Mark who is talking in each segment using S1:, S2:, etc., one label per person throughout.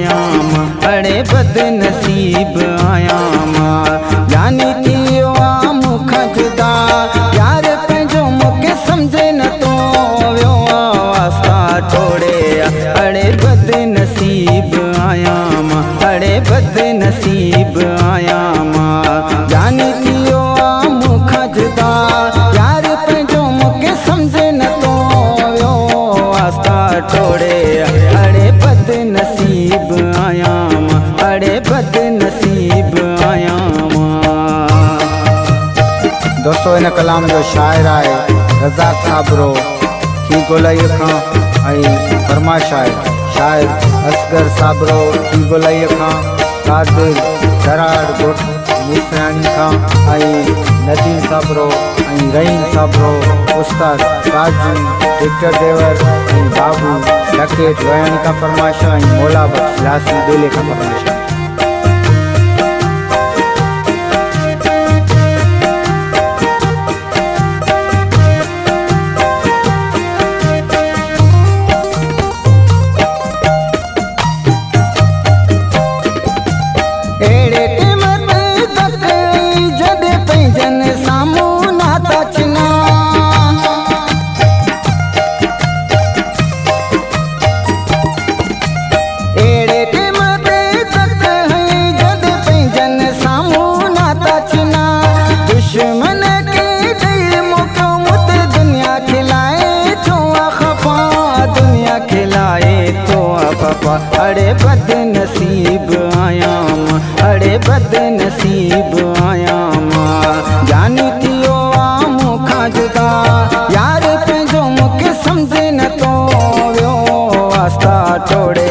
S1: आया मां, अड़े बदनसीब आया मां। जानी थी मूंखां जुदा यार पंहिंजो मूंखे सम्झे नथो वियो वास्ता टोड़े, अड़े बदनसीब आया मां, अड़े बदनसीब आया मां। जानी थी मूंखां जुदा यार पंहिंजो मूंखे सम्झे नथो वियो वास्ता टोड़े, अड़े बदनसीब आया मां, अड़े बदनसीब आया मां।
S2: दोस्तों इन कलाम जो शाइर है रज़ाक साबरो की गोलाई खां ऐं फरमाइश आहे शाइर असगर साबरो की गोलाई खां, कादिर दरार गोट मुसरानी खां ऐं नदीम साबरो ऐं रहीम साबरो, उस्ताद काजू विक्टर देवर ऐं बाबू लकेट वयानी का फरमाइश ऐं मौला बख्श लासी बेले का फरमाइश।
S1: अड़े बदनसीब आया मां, अड़े बदनसीब आया मां। जानी थी मूंखां जुदा यार पंहिंजो मूंखे सम्झे नथो वियो वास्ता टोड़े,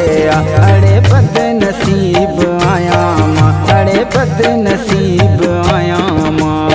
S1: अड़े बदनसीब आया मां, अड़े बदनसीब आया मां।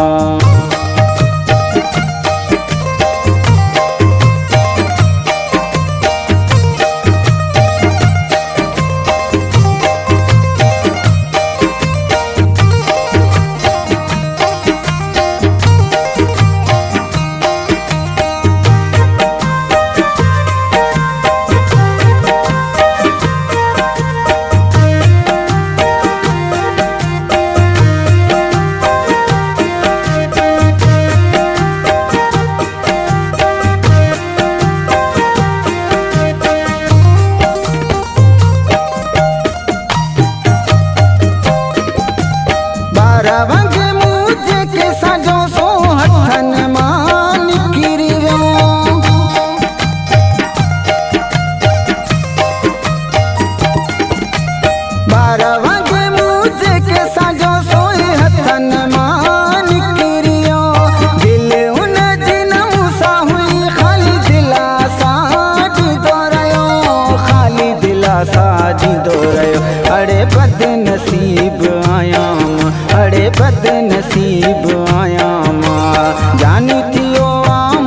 S1: अड़े बदनसीब आया मां, अड़े बदनसीब आया मां। जानी थी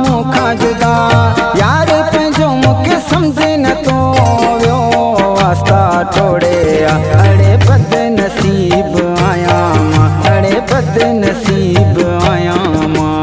S1: मूंखां जुदा यार पंहिंजो मूंखे सम्झे नथो वियो वास्ता टोड़े, अड़े बदनसीब आया मां, अड़े बदनसीब आया मां।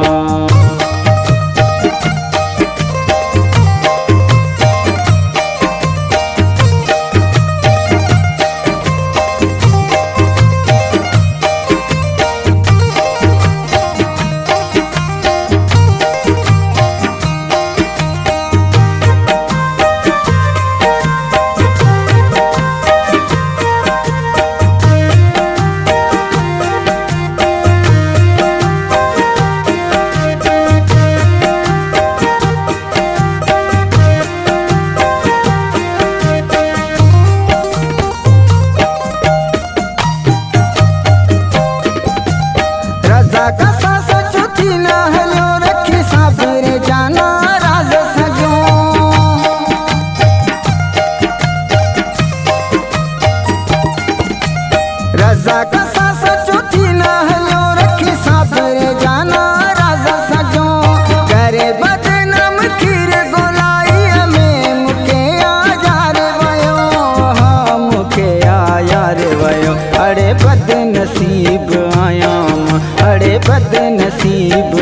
S1: अड़े बदनसीब आया मां, अड़े बदनसीब